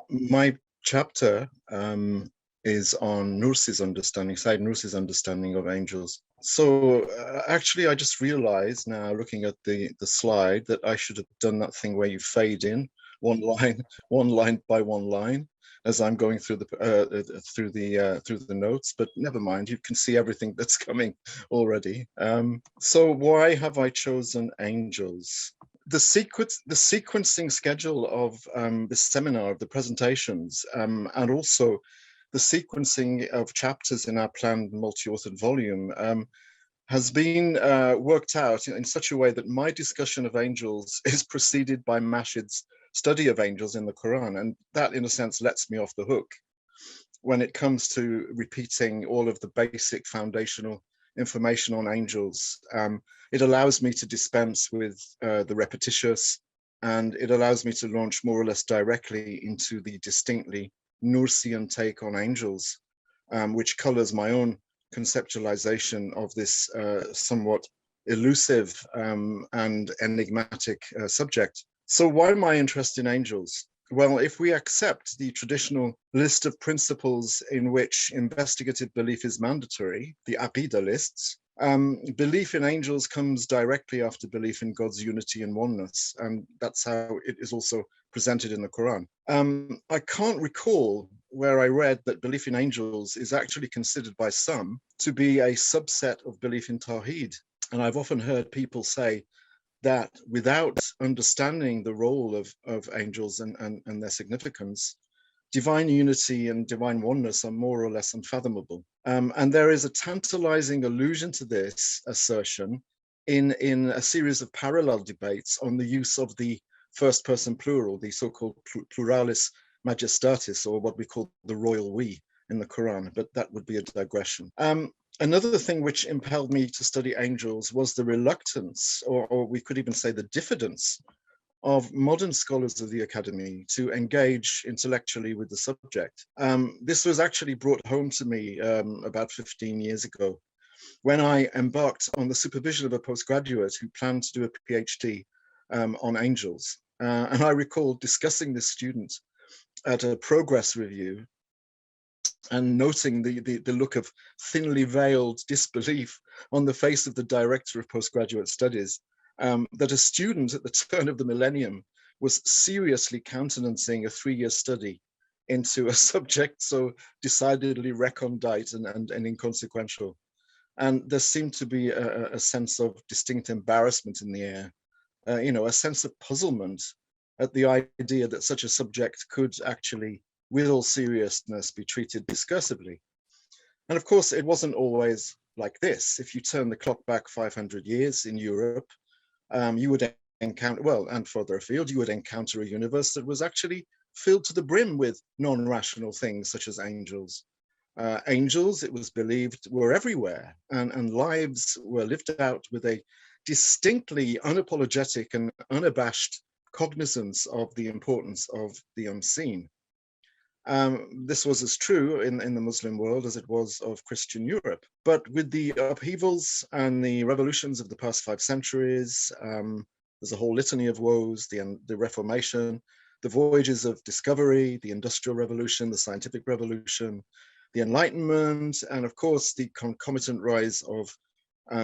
My chapter is on Nursi's understanding, Said Nursi's understanding of angels. So actually, I just realized now, looking at the slide, that I should have done that thing where you fade in one line by one line, as I'm going through the notes. But never mind, you can see everything that's coming already. So why have I chosen angels? The sequencing schedule of this seminar, of the presentations, and also the sequencing of chapters in our planned multi-authored volume has been worked out in such a way that my discussion of angels is preceded by Mashid's study of angels in the Quran. And that, in a sense, lets me off the hook when it comes to repeating all of the basic foundational information on angels. It allows me to dispense with the repetitious, and it allows me to launch more or less directly into the distinctly Nursian take on angels, which colors my own conceptualization of this somewhat elusive and enigmatic subject. So why my interest in angels? Well, if we accept the traditional list of principles in which investigative belief is mandatory, the Aqidah lists, belief in angels comes directly after belief in God's unity and oneness, and that's how it is also presented in the Quran. I can't recall where I read that belief in angels is actually considered by some to be a subset of belief in Tawheed. And I've often heard people say that without understanding the role of angels and their significance, divine unity and divine oneness are more or less unfathomable. And there is a tantalizing allusion to this assertion in a series of parallel debates on the use of the first person plural, the so-called pluralis majestatis, or what we call the royal we in the Quran, but that would be a digression. Another thing which impelled me to study angels was the reluctance, or we could even say the diffidence, of modern scholars of the academy to engage intellectually with the subject. This was actually brought home to me about 15 years ago when I embarked on the supervision of a postgraduate who planned to do a PhD on angels. And I recall discussing this student at a progress review and noting the look of thinly veiled disbelief on the face of the director of postgraduate studies, that a student at the turn of the millennium was seriously countenancing a 3-year study into a subject so decidedly recondite and inconsequential. And there seemed to be a sense of distinct embarrassment in the air, a sense of puzzlement at the idea that such a subject could actually, with all seriousness, be treated discursively. And of course, it wasn't always like this. If you turn the clock back 500 years in Europe, you would encounter, well, and further afield, you would encounter a universe that was actually filled to the brim with non-rational things such as angels. Angels, it was believed, were everywhere, and lives were lived out with a distinctly unapologetic and unabashed cognizance of the importance of the unseen. This was as true in the Muslim world as it was of Christian Europe. But with the upheavals and the revolutions of the past 5 centuries, there's a whole litany of woes, the Reformation, the voyages of discovery, the Industrial Revolution, the Scientific Revolution, the Enlightenment, and of course, the concomitant rise of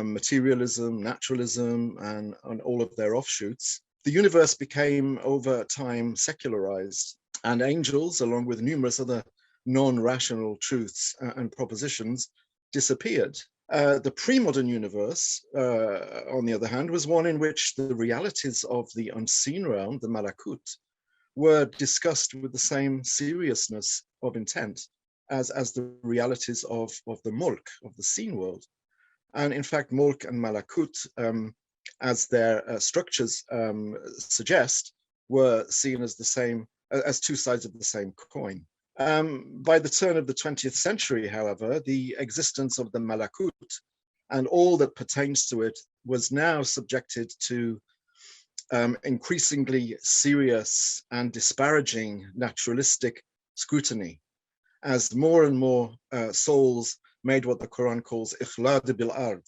materialism, naturalism, and all of their offshoots. The universe became, over time, secularized, and angels, along with numerous other non-rational truths and propositions, disappeared. The pre-modern universe, on the other hand, was one in which the realities of the unseen realm, the malakut, were discussed with the same seriousness of intent as the realities of the mulk, of the seen world. And in fact, mulk and malakut, as their structures suggest, were seen as the same, as two sides of the same coin. By the turn of the 20th century, however, the existence of the malakut and all that pertains to it was now subjected to increasingly serious and disparaging naturalistic scrutiny, as more and more souls made what the Quran calls ikhlad bil ard,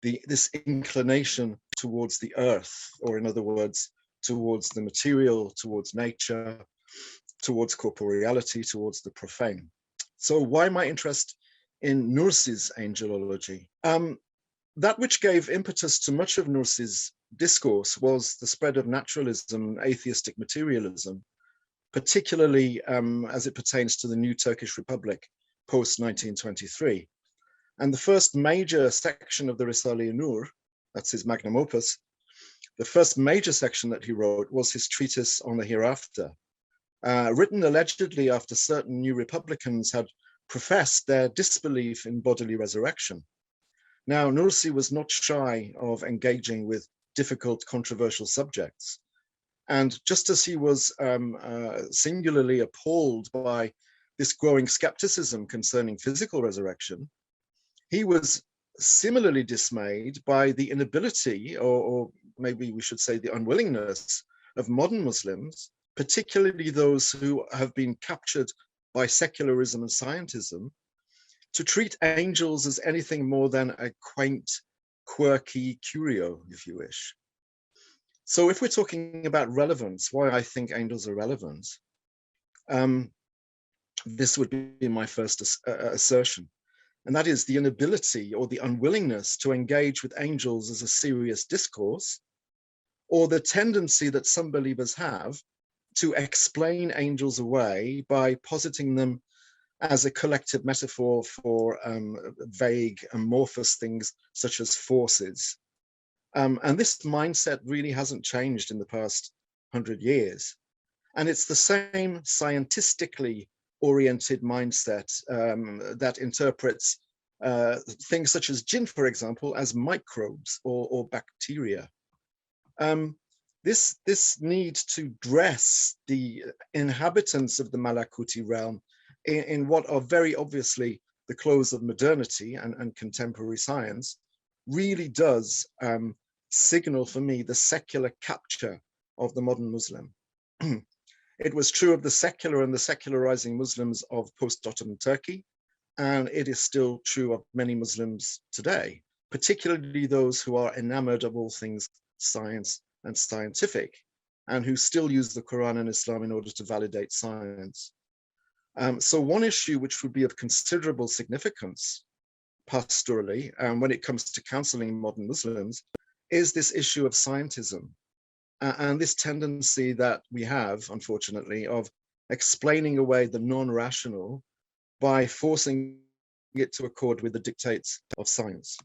this inclination towards the earth, or in other words, towards the material, towards nature, towards corporeality, towards the profane. So why my interest in Nursi's angelology? That which gave impetus to much of Nursi's discourse was the spread of naturalism, atheistic materialism, particularly as it pertains to the new Turkish Republic post-1923. And the first major section of the Risale-i Nur, that's his magnum opus, the first major section that he wrote was his treatise on the hereafter, written allegedly after certain new Republicans had professed their disbelief in bodily resurrection. Now, Nursi was not shy of engaging with difficult, controversial subjects. And just as he was singularly appalled by this growing skepticism concerning physical resurrection, he was similarly dismayed by the inability, or maybe we should say the unwillingness, of modern Muslims, particularly those who have been captured by secularism and scientism, to treat angels as anything more than a quaint, quirky curio, if you wish. So if we're talking about relevance, why I think angels are relevant, this would be my first assertion. And that is the inability or the unwillingness to engage with angels as a serious discourse, or the tendency that some believers have to explain angels away by positing them as a collective metaphor for vague, amorphous things such as forces. And this mindset really hasn't changed in the past 100 years. And it's the same scientifically oriented mindset that interprets things such as jinn, for example, as microbes or bacteria. This need to dress the inhabitants of the Malakuti realm in what are very obviously the clothes of modernity and contemporary science really does signal for me the secular capture of the modern Muslim. It was true of the secular and the secularizing Muslims of post-Ottoman Turkey, and it is still true of many Muslims today, particularly those who are enamored of all things science and scientific, and who still use the Quran and Islam in order to validate science. So one issue which would be of considerable significance pastorally, when it comes to counseling modern Muslims, is this issue of scientism. And this tendency that we have, unfortunately, of explaining away the non-rational by forcing it to accord with the dictates of science.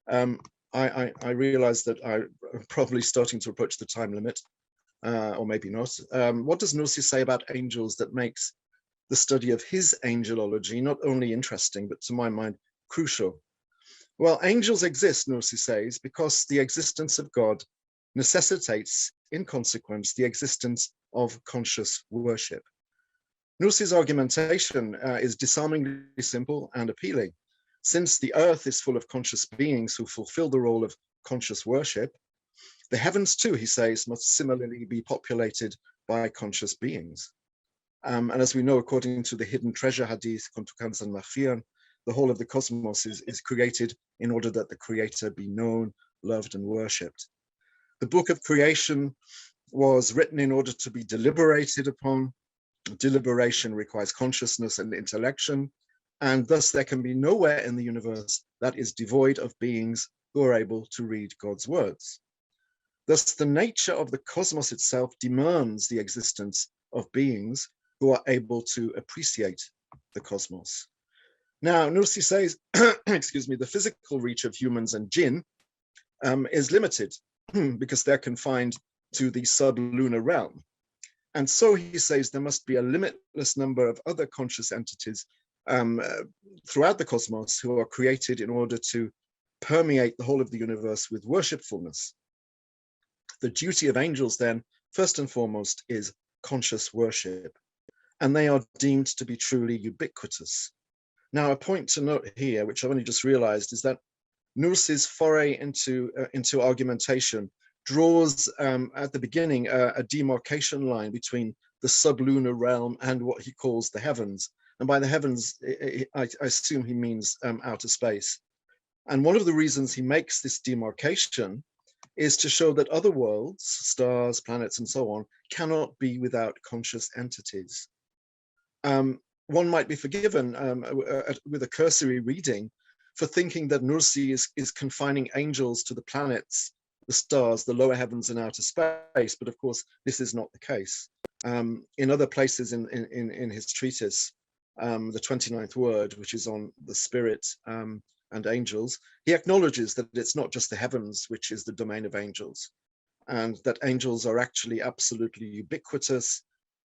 I realize that I'm probably starting to approach the time limit, or maybe not. What does Nursi say about angels that makes the study of his angelology not only interesting, but to my mind, crucial? Well, angels exist, Nursi says, because the existence of God necessitates, in consequence, the existence of conscious worship. Nursi's argumentation is disarmingly simple and appealing. Since the earth is full of conscious beings who fulfill the role of conscious worship, the heavens too, he says, must similarly be populated by conscious beings. And as we know, according to the hidden treasure hadith, the whole of the cosmos is created in order that the creator be known, loved, and worshipped. The book of creation was written in order to be deliberated upon. Deliberation requires consciousness and intellection, and thus there can be nowhere in the universe that is devoid of beings who are able to read God's words. Thus, the nature of the cosmos itself demands the existence of beings who are able to appreciate the cosmos. Now, Nursi says, excuse me, the physical reach of humans and jinn is limited because they're confined to the sublunar realm. And so he says there must be a limitless number of other conscious entities throughout the cosmos who are created in order to permeate the whole of the universe with worshipfulness. The duty of angels then, first and foremost, is conscious worship, and they are deemed to be truly ubiquitous. Now, a point to note here, which I've only just realized, is that Nursi's foray into argumentation draws at the beginning a demarcation line between the sublunar realm and what he calls the heavens. And by the heavens, I assume he means outer space. And one of the reasons he makes this demarcation is to show that other worlds, stars, planets, and so on, cannot be without conscious entities. one might be forgiven with a cursory reading for thinking that Nursi is confining angels to the planets, the stars, the lower heavens and outer space. But of course, this is not the case. In other places in his treatise, the 29th word, which is on the spirit and angels, he acknowledges that it's not just the heavens, which is the domain of angels, and that angels are actually absolutely ubiquitous,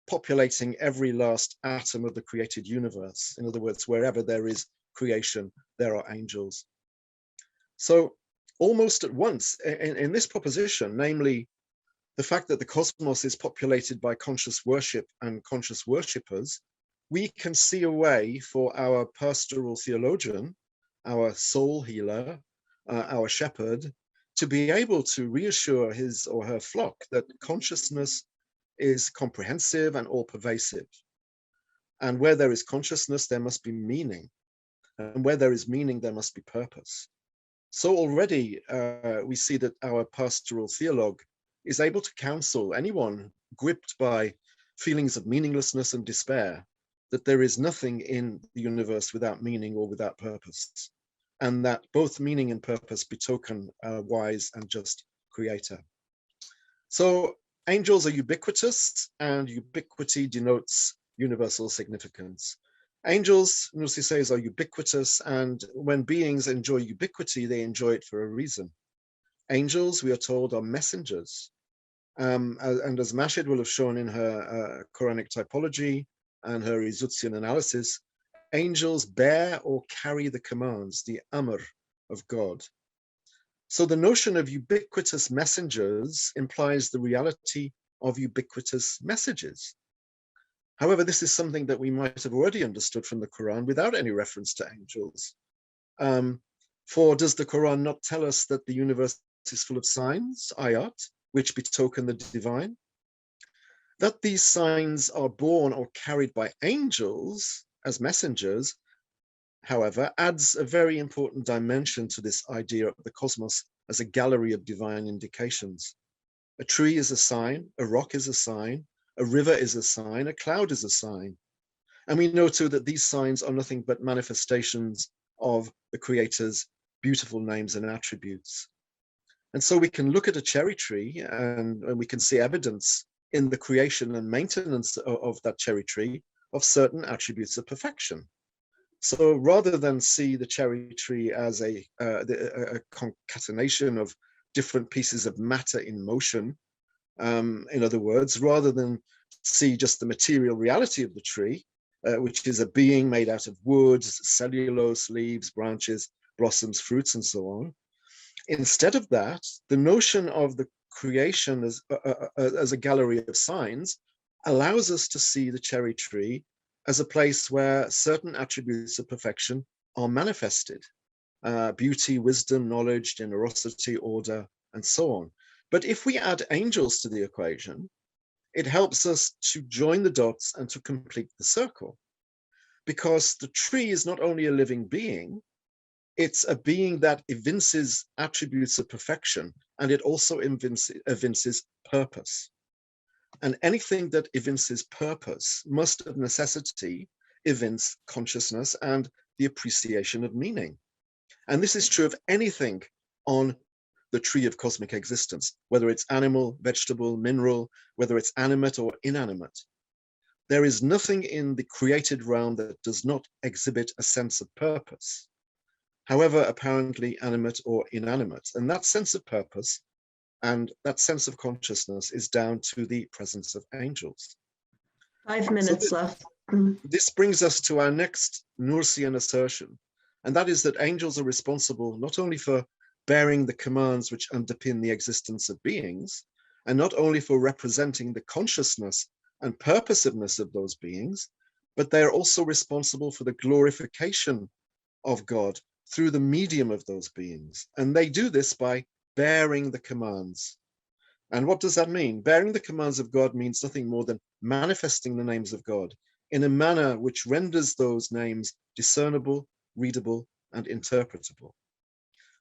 populating every last atom of the created universe. In other words, wherever there is creation, there are angels. So almost at once in this proposition, namely the fact that the cosmos is populated by conscious worship and conscious worshippers, we can see a way for our pastoral theologian, our soul healer, our shepherd, to be able to reassure his or her flock that consciousness is comprehensive and all-pervasive. And where there is consciousness, there must be meaning. And where there is meaning, there must be purpose. So already we see that our pastoral theologue is able to counsel anyone gripped by feelings of meaninglessness and despair, that there is nothing in the universe without meaning or without purpose, and that both meaning and purpose betoken a wise and just creator. So angels are ubiquitous, and ubiquity denotes universal significance. Angels, Nursi says, are ubiquitous, and when beings enjoy ubiquity, they enjoy it for a reason. Angels, we are told, are messengers. And as Mashid will have shown in her Quranic typology and her Izutzian analysis, angels bear or carry the commands, the amr of God. So the notion of ubiquitous messengers implies the reality of ubiquitous messages. However, this is something that we might have already understood from the Quran without any reference to angels. For does the Quran not tell us that the universe is full of signs, ayat, which betoken the divine? That these signs are borne or carried by angels as messengers, however, adds a very important dimension to this idea of the cosmos as a gallery of divine indications. A tree is a sign, a rock is a sign, a river is a sign, a cloud is a sign. And we know too that these signs are nothing but manifestations of the Creator's beautiful names and attributes. And so we can look at a cherry tree and we can see evidence in the creation and maintenance of that cherry tree of certain attributes of perfection. So rather than see the cherry tree as a concatenation of different pieces of matter in motion, in other words, rather than see just the material reality of the tree, which is a being made out of wood, cellulose, leaves, branches, blossoms, fruits, and so on. Instead of that, the notion of the creation as a gallery of signs allows us to see the cherry tree as a place where certain attributes of perfection are manifested. Beauty, wisdom, knowledge, generosity, order, and so on. But if we add angels to the equation, it helps us to join the dots and to complete the circle. Because the tree is not only a living being, it's a being that evinces attributes of perfection, and it also evinces purpose. And anything that evinces purpose must of necessity evince consciousness and the appreciation of meaning. And this is true of anything on the tree of cosmic existence, whether it's animal, vegetable, mineral, whether it's animate or inanimate. There is nothing in the created realm that does not exhibit a sense of purpose, however apparently animate or inanimate. And that sense of purpose and that sense of consciousness is down to the presence of angels. 5 minutes left. This brings us to our next Nursian assertion, and that is that angels are responsible not only for bearing the commands which underpin the existence of beings, and not only for representing the consciousness and purposiveness of those beings, but they are also responsible for the glorification of God through the medium of those beings. And they do this by bearing the commands. And what does that mean? Bearing the commands of God means nothing more than manifesting the names of God in a manner which renders those names discernible, readable, and interpretable.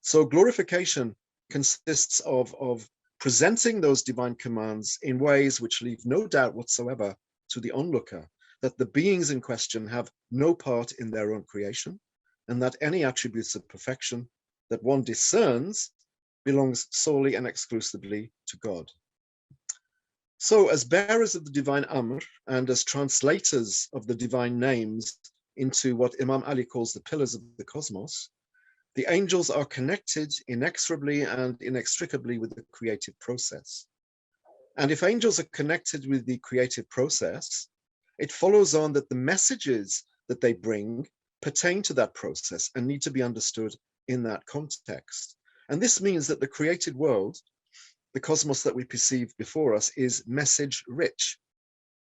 So glorification consists of presenting those divine commands in ways which leave no doubt whatsoever to the onlooker that the beings in question have no part in their own creation, and that any attributes of perfection that one discerns belongs solely and exclusively to God. So as bearers of the divine Amr and as translators of the divine names into what Imam Ali calls the pillars of the cosmos, the angels are connected inexorably and inextricably with the creative process. And if angels are connected with the creative process, it follows on that the messages that they bring pertain to that process and need to be understood in that context. And this means that the created world, the cosmos that we perceive before us, is message rich,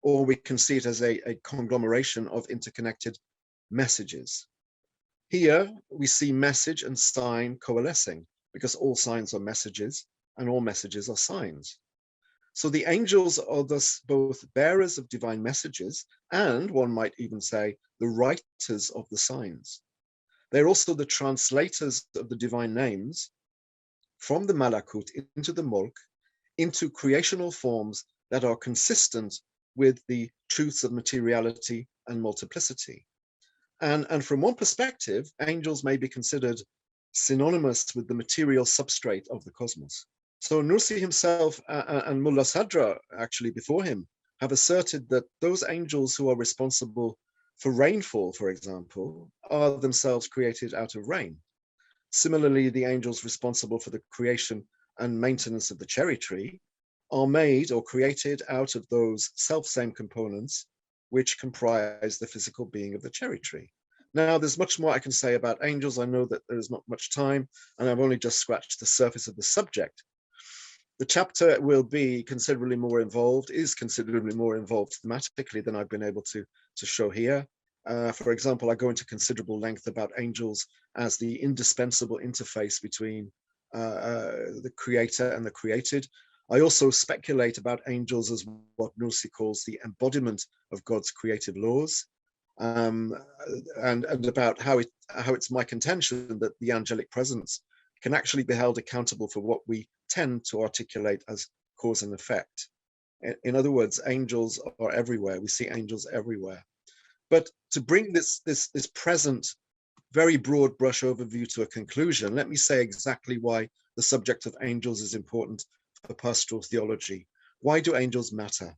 or we can see it as a conglomeration of interconnected messages. Here we see message and sign coalescing, because all signs are messages and all messages are signs. So the angels are thus both bearers of divine messages and, one might even say, the writers of the signs. They're also the translators of the divine names from the Malakut into the Mulk, into creational forms that are consistent with the truths of materiality and multiplicity. And from one perspective, angels may be considered synonymous with the material substrate of the cosmos. So Nursi himself and Mullah Sadra, actually before him, have asserted that those angels who are responsible for rainfall, for example, are themselves created out of rain. Similarly, the angels responsible for the creation and maintenance of the cherry tree are made or created out of those self-same components which comprise the physical being of the cherry tree. Now, there's much more I can say about angels. I know that there's not much time, and I've only just scratched the surface of the subject. The chapter will be considerably more involved, is considerably more involved thematically than I've been able to show here. For example, I go into considerable length about angels as the indispensable interface between the creator and the created. I also speculate about angels as what Nursi calls the embodiment of God's creative laws, and about how it's my contention that the angelic presence can actually be held accountable for what we tend to articulate as cause and effect. In other words, angels are everywhere. We see angels everywhere. But to bring this present, very broad brush overview to a conclusion, let me say exactly why the subject of angels is important for pastoral theology. Why do angels matter?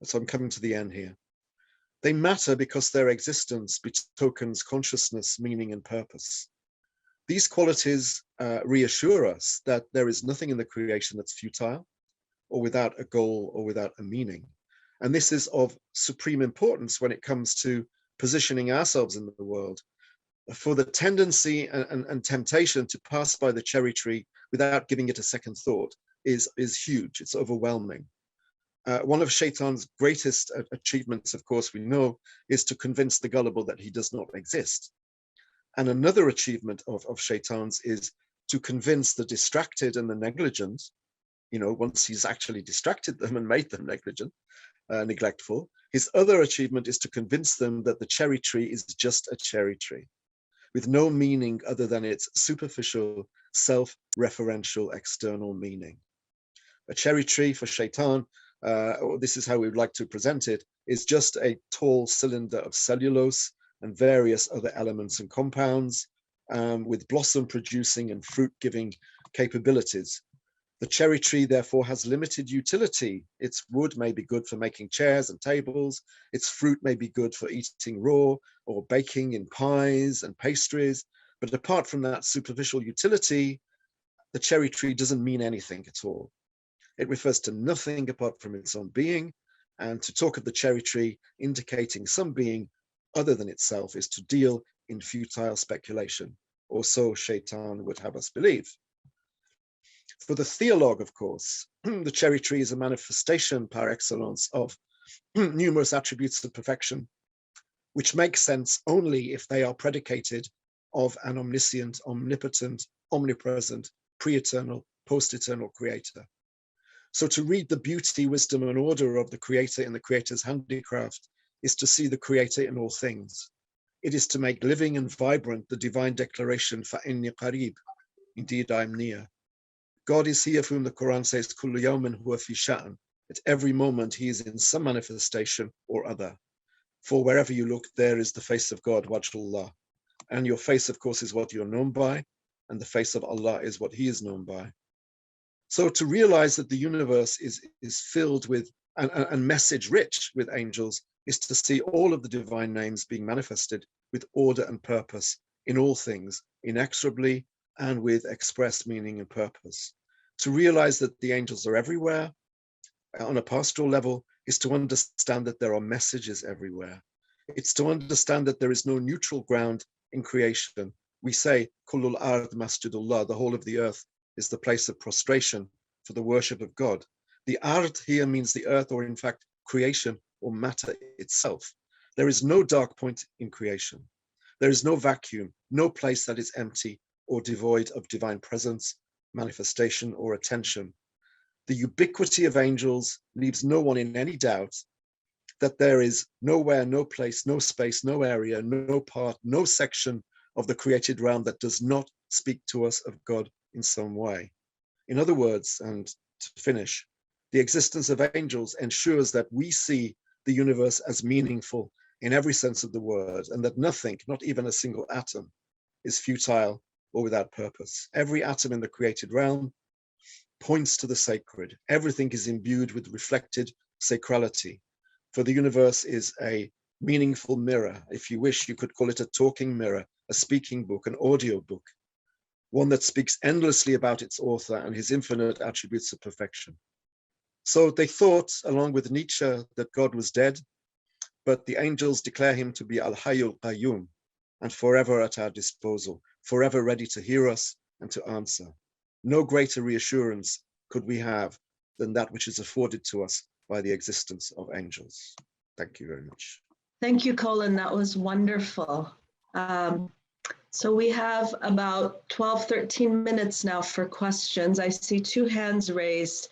So I'm coming to the end here. They matter because their existence betokens consciousness, meaning, and purpose. These qualities reassure us that there is nothing in the creation that's futile or without a goal or without a meaning. And this is of supreme importance when it comes to positioning ourselves in the world. For the tendency and temptation to pass by the cherry tree without giving it a second thought is huge. It's overwhelming. One of Shaitan's greatest achievements, of course, we know, is to convince the gullible that he does not exist. And another achievement of Shaitan's is to convince the distracted and the negligent, once he's actually distracted them and made them negligent, neglectful, his other achievement is to convince them that the cherry tree is just a cherry tree, with no meaning other than its superficial, self-referential external meaning. A cherry tree for Shaitan, this is how we would like to present it, is just a tall cylinder of cellulose and various other elements and compounds, with blossom-producing and fruit-giving capabilities. The cherry tree, therefore, has limited utility. Its wood may be good for making chairs and tables. Its fruit may be good for eating raw or baking in pies and pastries. But apart from that superficial utility, the cherry tree doesn't mean anything at all. It refers to nothing apart from its own being, and to talk of the cherry tree indicating some being other than itself is to deal in futile speculation, or so Shaitan would have us believe. For the theologue, of course, the cherry tree is a manifestation par excellence of numerous attributes of perfection, which make sense only if they are predicated of an omniscient, omnipotent, omnipresent, pre-eternal, post-eternal creator. So to read the beauty, wisdom, and order of the creator in the creator's handicraft is to see the creator in all things. It is to make living and vibrant the divine declaration, فَإِنِّي قَرِيب, indeed I am near. God is he of whom the Quran says, كُلُّ يَوْمٍ هُوَ فِي شَأْنٍ. At every moment he is in some manifestation or other. For wherever you look, there is the face of God, Wajhullah. And your face, of course, is what you're known by, and the face of Allah is what He is known by. So to realize that the universe is filled with and message rich with angels is to see all of the divine names being manifested with order and purpose in all things, inexorably and with express meaning and purpose. To realize that the angels are everywhere on a pastoral level is to understand that there are messages everywhere. It's to understand that there is no neutral ground in creation. We say, Kullul ard masjidullah, the whole of the earth is the place of prostration for the worship of God. The ard here means the earth, or in fact, creation or matter itself. There is no dark point in creation. There is no vacuum, no place that is empty or devoid of divine presence, manifestation, or attention. The ubiquity of angels leaves no one in any doubt that there is nowhere, no place, no space, no area, no part, no section of the created realm that does not speak to us of God in some way. In other words, and to finish, the existence of angels ensures that we see the universe as meaningful in every sense of the word, and that nothing, not even a single atom, is futile or without purpose. Every atom in the created realm points to the sacred. Everything is imbued with reflected sacrality. For the universe is a meaningful mirror. If you wish, you could call it a talking mirror, a speaking book, an audio book, one that speaks endlessly about its author and his infinite attributes of perfection. So they thought, along with Nietzsche, that God was dead, but the angels declare him to be Al-Hayyul Qayyum, and forever at our disposal, forever ready to hear us and to answer. No greater reassurance could we have than that which is afforded to us by the existence of angels. Thank you very much. Thank you, Colin. That was wonderful. So we have about 12, 13 minutes now for questions. I see two hands raised.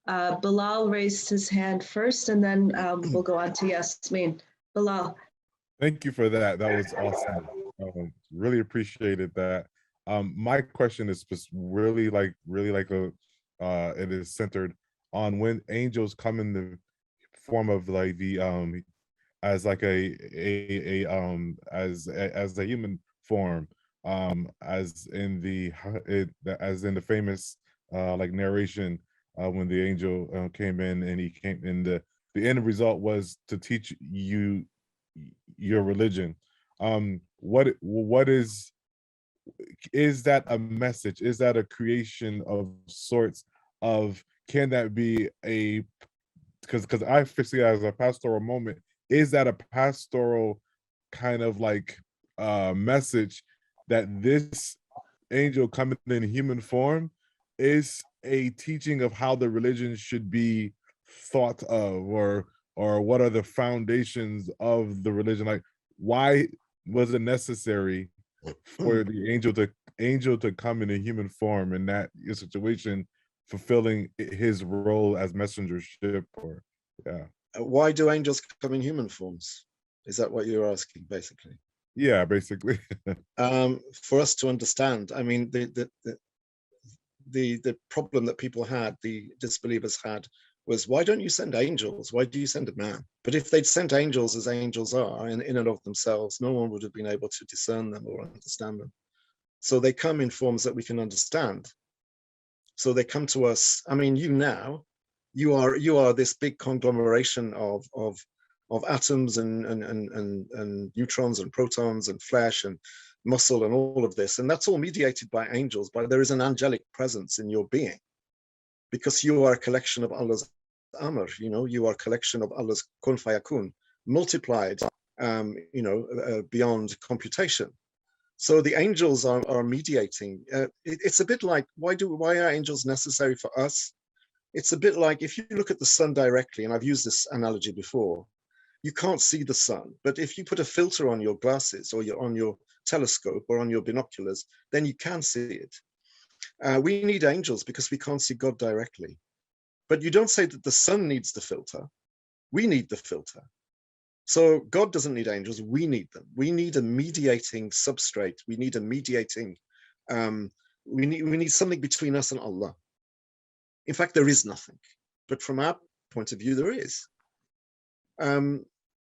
Bilal raised his hand first, and then we'll go on to Yasmin. Bilal. Thank you for that. That was awesome. Really appreciated that. My question is just really like it is centered on when angels come in the form of like the as like as a human form, as in the famous like narration when the angel came in, and he came in, the end result was to teach you your religion. What is that a message? Is that a creation of sorts of, can that be a, because I see it as a pastoral moment, is that a pastoral kind of like message that this angel coming in human form is a teaching of how the religion should be thought of, or what are the foundations of the religion? Like, why was it necessary for the angel to come in a human form in that situation, fulfilling his role as messengership? Or why do angels come in human forms? Is that what you're asking, basically? Yeah, basically. For us to understand, I mean, the problem that people had, the disbelievers had, was, why don't you send angels? Why do you send a man? But if they'd sent angels as angels are in and of themselves, no one would have been able to discern them or understand them. So they come in forms that we can understand. So they come to us. I mean, you are this big conglomeration of atoms and neutrons and protons and flesh and muscle and all of this, and that's all mediated by angels. But there is an angelic presence in your being, because you are a collection of Allah's amr. You are a collection of Allah's kun fayakun, multiplied, beyond computation. So the angels are mediating. It's a bit like, why are angels necessary for us? It's a bit like, if you look at the sun directly, and I've used this analogy before, you can't see the sun, but if you put a filter on your glasses or on your telescope or on your binoculars, then you can see it. We need angels because we can't see God directly. But you don't say that the sun needs the filter. We need the filter. So God doesn't need angels, we need them. We need a mediating substrate. We need a mediating, we need something between us and Allah. In fact, there is nothing, but from our point of view, there is.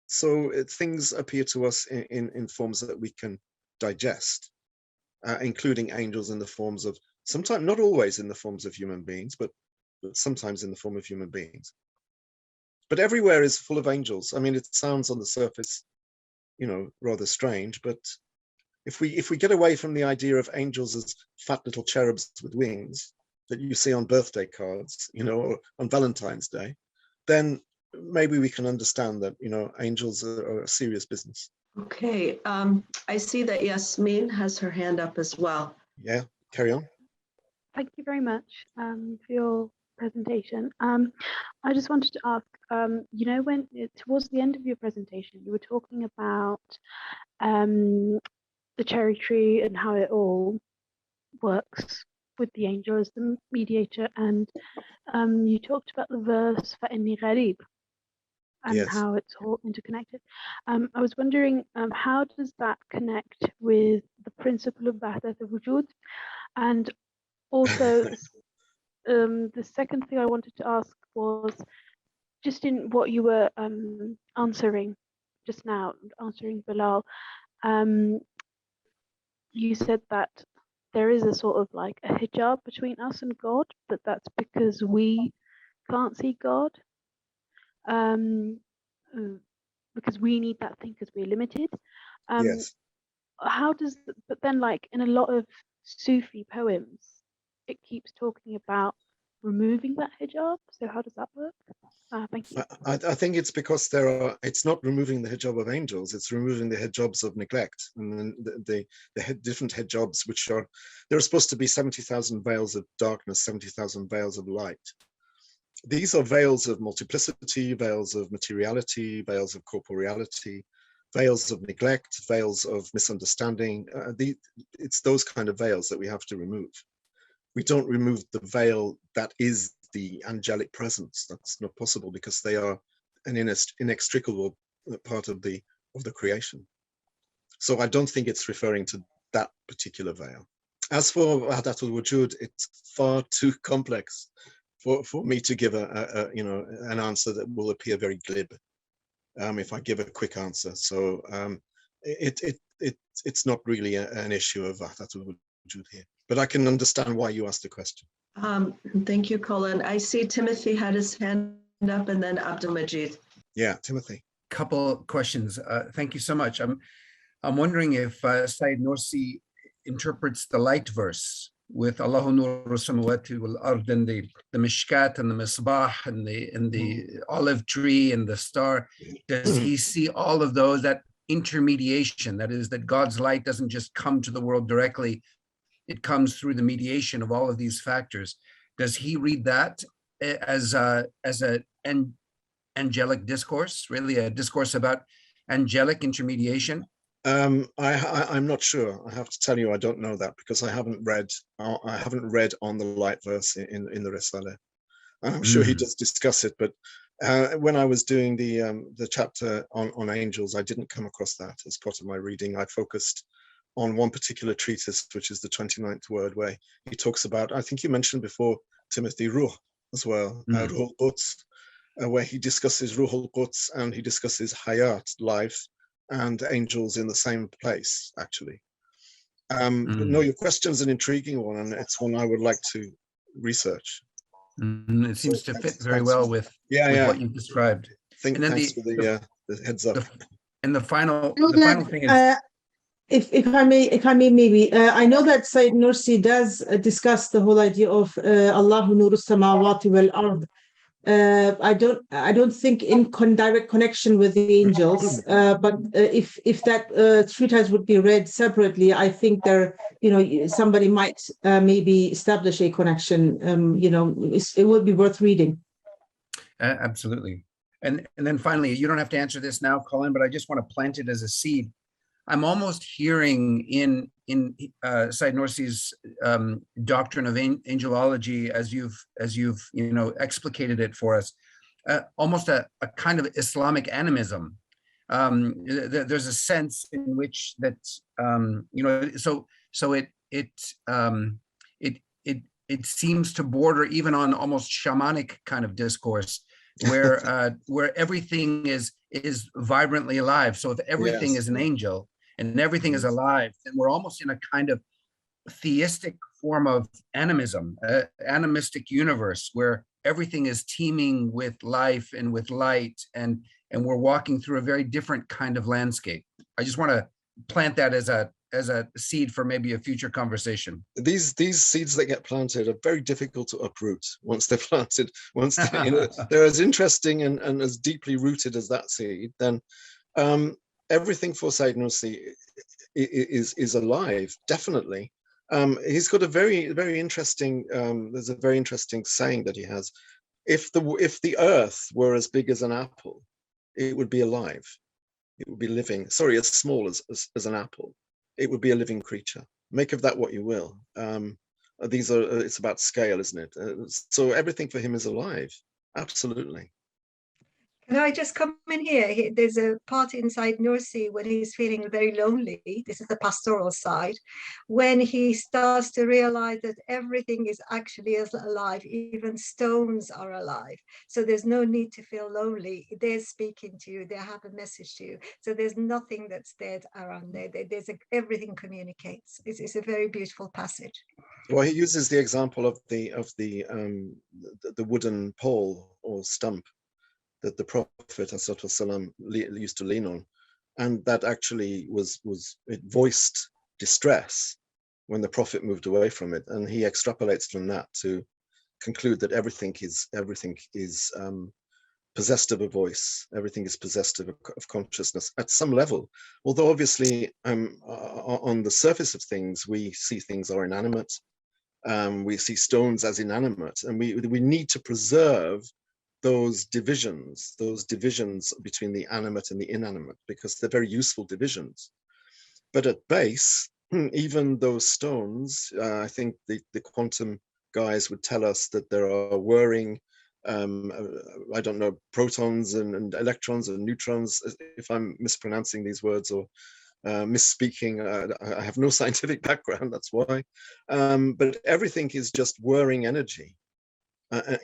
So things appear to us in forms that we can digest, including angels in the forms of, sometimes, not always in the forms of human beings, but sometimes in the form of human beings. But everywhere is full of angels. I mean, it sounds on the surface, rather strange, but if we get away from the idea of angels as fat little cherubs with wings that you see on birthday cards, or on Valentine's Day, then maybe we can understand that, angels are a serious business. Okay, I see that Yasmin has her hand up as well. Yeah, carry on. Thank you very much for your presentation. I just wanted to ask, when towards the end of your presentation, you were talking about the cherry tree and how it all works with the angel as the mediator, and you talked about the verse فَإِنِّي غَرِيبٌ and Yes. how it's all interconnected. I was wondering, how does that connect with the principle of Wahdat al-Wujud? And also, the second thing I wanted to ask was just in what you were answering just now, answering Bilal. You said that there is a sort of like a hijab between us and God, but that's because we can't see God, because we need that thing because we're limited. Yes. How does, but then like in a lot of Sufi poems, it keeps talking about removing that hijab. So how does that work? Thank you. I think it's because it's not removing the hijab of angels, it's removing the hijabs of neglect, and then the different hijabs, which there are supposed to be 70,000 veils of darkness, 70,000 veils of light. These are veils of multiplicity, veils of materiality, veils of corporeality, veils of neglect, veils of misunderstanding. It's those kind of veils that we have to remove. We don't remove the veil that is the angelic presence. That's not possible because they are an inextricable part of the creation. So I don't think it's referring to that particular veil. As for Wahdat al-Wujud, it's far too complex for me to give an answer that will appear very glib if I give a quick answer. So it's not really an issue of Wahdat al-Wujud here, but I can understand why you asked the question. Thank you, Colin. I see Timothy had his hand up, and then Abdul Majid. Yeah, Timothy. Couple questions. Thank you so much. I'm wondering if Sayyid Nursi interprets the light verse with Allahu Nuru Samawati wal Ard, and the Mishkat and the Misbah and the olive tree and the star. Does he see all of those, that intermediation? That is, that God's light doesn't just come to the world directly, it comes through the mediation of all of these factors. Does he read that as an angelic discourse, really a discourse about angelic intermediation? I'm not sure. I have to tell you, I don't know that because I haven't read on the light verse in the Risale. I'm sure he does discuss it, but when I was doing the chapter on angels, I didn't come across that as part of my reading. I focused on one particular treatise, which is the 29th word, where he talks about, I think you mentioned before, Timothy, Ruh as well, Ruh al-Quds, where he discusses Ruh al-Quds and he discusses Hayat, life, and angels in the same place, actually. No, your question's an intriguing one, and it's one I would like to research. It seems to fit very well with what you described. Thanks for the heads up. And the final thing is, if I may, maybe I know that Sayyid Nursi does discuss the whole idea of Allahu Nuru Samawati wal Ard. I don't think in direct connection with the angels, but if that treatise would be read separately, I think somebody might maybe establish a connection. It would be worth reading. Absolutely. And then finally, you don't have to answer this now, Colin, but I just want to plant it as a seed. I'm almost hearing in Sayyid Nursi's doctrine of angelology, as you've explicated it for us, almost a kind of Islamic animism. There's a sense in which that so it seems to border even on almost shamanic kind of discourse, where everything is vibrantly alive. So if everything Yes. is an angel and everything is alive, then we're almost in a kind of theistic form of animism, animistic universe where everything is teeming with life and with light, and we're walking through a very different kind of landscape. I just want to plant that as a seed for maybe a future conversation. These seeds that get planted are very difficult to uproot once they're planted. Once they, they're as interesting and as deeply rooted as that seed, then everything for Sayyid Nursi is alive, definitely. He's got a very interesting. There's a very interesting saying that he has. If the earth were as big as an apple, it would be alive. It would be living. Sorry, as small as an apple. It would be a living creature. Make of that what you will. It's about scale, isn't it? So everything for him is alive. Absolutely. Can I just come in here? There's a part inside Nursi when he's feeling very lonely. This is the pastoral side. When he starts to realize that everything is actually alive, even stones are alive. So there's no need to feel lonely. They're speaking to you. They have a message to you. So there's nothing that's dead around there. Everything communicates. It's a very beautiful passage. Well, he uses the example of the wooden pole or stump that the Prophet ﷺ used to lean on, and that actually it voiced distress when the Prophet moved away from it, and he extrapolates from that to conclude that everything is possessed of a voice, everything is possessed of consciousness at some level. Although obviously, on the surface of things, we see things are inanimate, we see stones as inanimate, and we need to preserve those divisions between the animate and the inanimate, because they're very useful divisions. But at base, even those stones, I think the quantum guys would tell us that there are whirring, I don't know, protons and electrons and neutrons, if I'm mispronouncing these words or misspeaking. I have no scientific background, that's why. But everything is just whirring energy.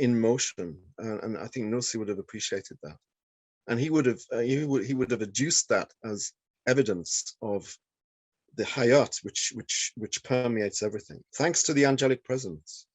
In motion, and I think Nursi would have appreciated that, and he would have adduced that as evidence of the hayat which permeates everything, thanks to the angelic presence.